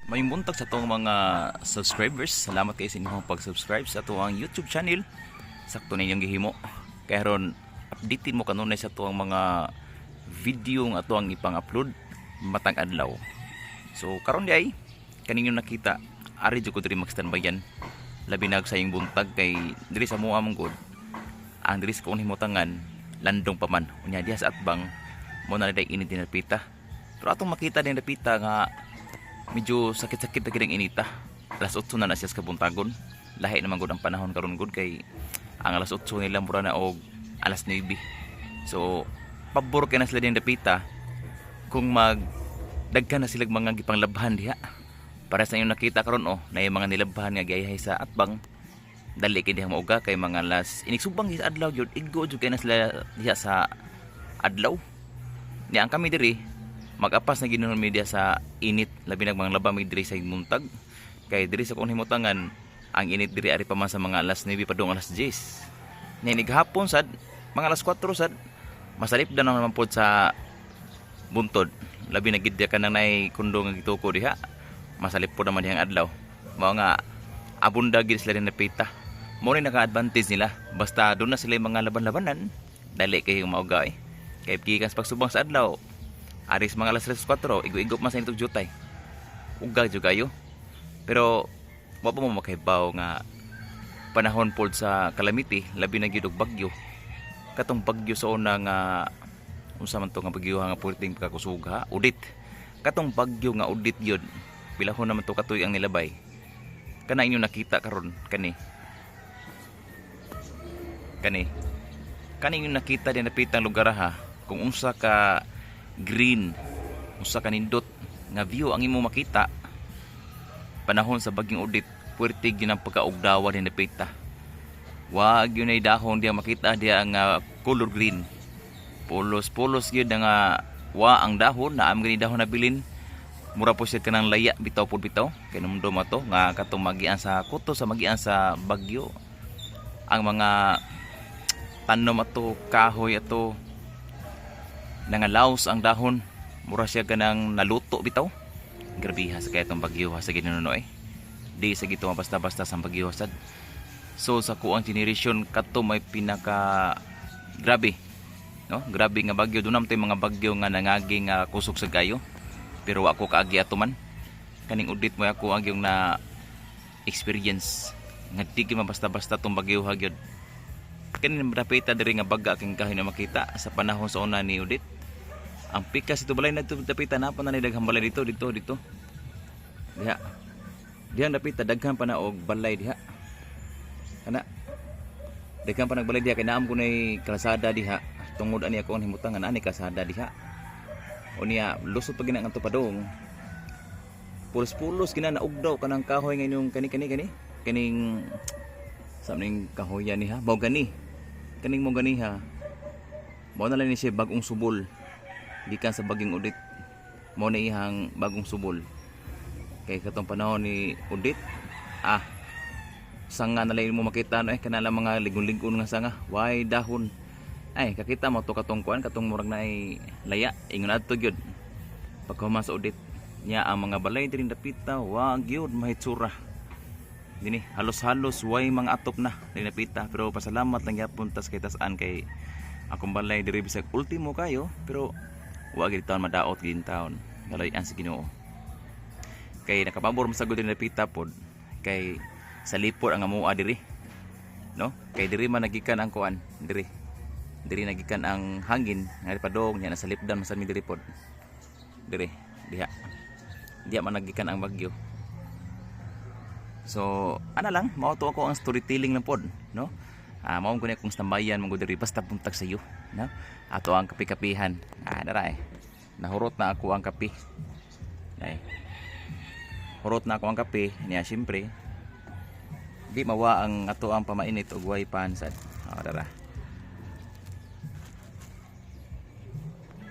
May buntag sa itong mga subscribers. Salamat kayo sa inyong pag-subscribe sa itong YouTube channel. Sakto na inyong gihimo. Kaya ron, updatein mo kanunay sa itong mga video nga ito ang ipang-upload matang adlaw. So karon di ay kaninyo nakita ari jud ko diri mag-standbyan. Labi nag sayong buntag kay diri sa mua mong good. Ang diri sa kung himutangan landong pa man. Unya diha sa atbang mo na day init din napita. Pero atong makita din napita nga medyo sakit-sakit na kining inita. Alas 8 na siya sa kabuntagon. Lahi naman gud ang panahon karon gud kay ang alas 8 nila mura na og alas 9. So pabor kay na sila din napita kung daghan na silang mga gipanglabhan diha. Para sa inyo nakita karon na yung mga nilabhan nga giyahay sa atbang dali kay diha mauga kay mga las inigsubang sa adlaw gyud iggo jud kay na sila diha sa adlaw. Ni ang kami diri magapas na ginunon media sa init labi nag mga laba mi diri sa muntag kay diri sa kung himutangan ang init diri ari pa man sa mga alas 9 padung alas 10. Ni nighapon sad mga alas 4 sad masalip na naman pod sa buntod labi na gid ka nang nay kundo nga gituko diha masalip po naman dihang adlaw mao nga abunda gid sila din napita mo ni naka-advantage nila basta doon na sila yung mga laban-labanan dali kay mauga kay gikan sa pagsubang sa adlaw aris mga alas 3-4 igo-igop man sa itong jutay uga jud kayo pero wa pa mo makahibaw nga panahon pod sa calamity labi na gid og bagyo katong bagyo sa una nga unsa man to nga bagyo nga puwerteng pagkakusugha udit katong bagyo nga udit gyud bilahon naman to katuig ang nilabay kana inyo nakita karon kani inyo nakita din napitang lugar ha kung unsa ka green unsa ka nindot nga view ang imo makita panahon sa bagyong udit puwerte gyud ang pagkaugdawa din napita wag yun ay dahon diya makita diya ang color green pulos gyud nga wa ang dahon na am gani dahon na bilin mura po siya kanang laya bitaw pud bitaw kay numdum ato nga katong magian sa kuto sa magian sa bagyo ang mga tanom ato kahoy ato nangalaos ang dahon mura siya kanang naluto bitaw grabe ha sa kay itong bagyo ha sa ginuno di sa gito basta-basta sa bagyo sad so sa kuang generation kato may pinaka grabe no grabe nga bagyo dunam tay mga bagyo nga nangaging kusog sa kayo pero ako kaagi ato man kaning udit mo ako ang yung na experience nga di gyud basta-basta tong bagyo ha gyud kaning dapita diri nga baga king kahoy na makita sa panahon sa una ni udit ang pikas ito balay nagto dapita na pa na daghang balay dito diha dihang dapita daghan pa na og balay diha kana daghan pa nagbalay diha kay naam ko nay kalsada diha tungod ani ako ang himutangan ani kalsada diha unya lusot pa gina ngadto padong pulos gina naugdaw kanang kahoy ngayong kaning samning kahoyan niha mao gani kaning mo gani ha mao na lang ni siya bagong subol gikan sa baging udit mao na ihang bagong subol kay katong panahon ni udit sanga na lang mo makita no kanala mga ligon-ligon nga sanga way dahon ay kakita mo to katong kuan katong murag na ay laya ingon adto gyud pagkahuma sa udit nya ang mga balay diri napita wa gyud mahitsura dini halos-halos way mga atop na diri napita pero pasalamat lang gyapon tas kay tas-an kay akong balay diri bisag ultimo kayo pero wa gyud taon madaot gid taon galayan sa Ginoo kay nakapabor masagod diri napita pod kay sa lipor ang amua diri no kay diri man nagikan ang kuan diri nagikan ang hangin nga padong nya nasa lipdan masan mi diri pod diha man nagikan ang bagyo so ana lang mao to ako ang storytelling lang pod no mao ko ni akong stambayan mong diri basta puntag sa iyo no ato ang kapi-kapihan dara nahurot na ako ang kapi hurot na ako ang kapi niya syempre di mawa ang ato ang pamainit og way pansad dara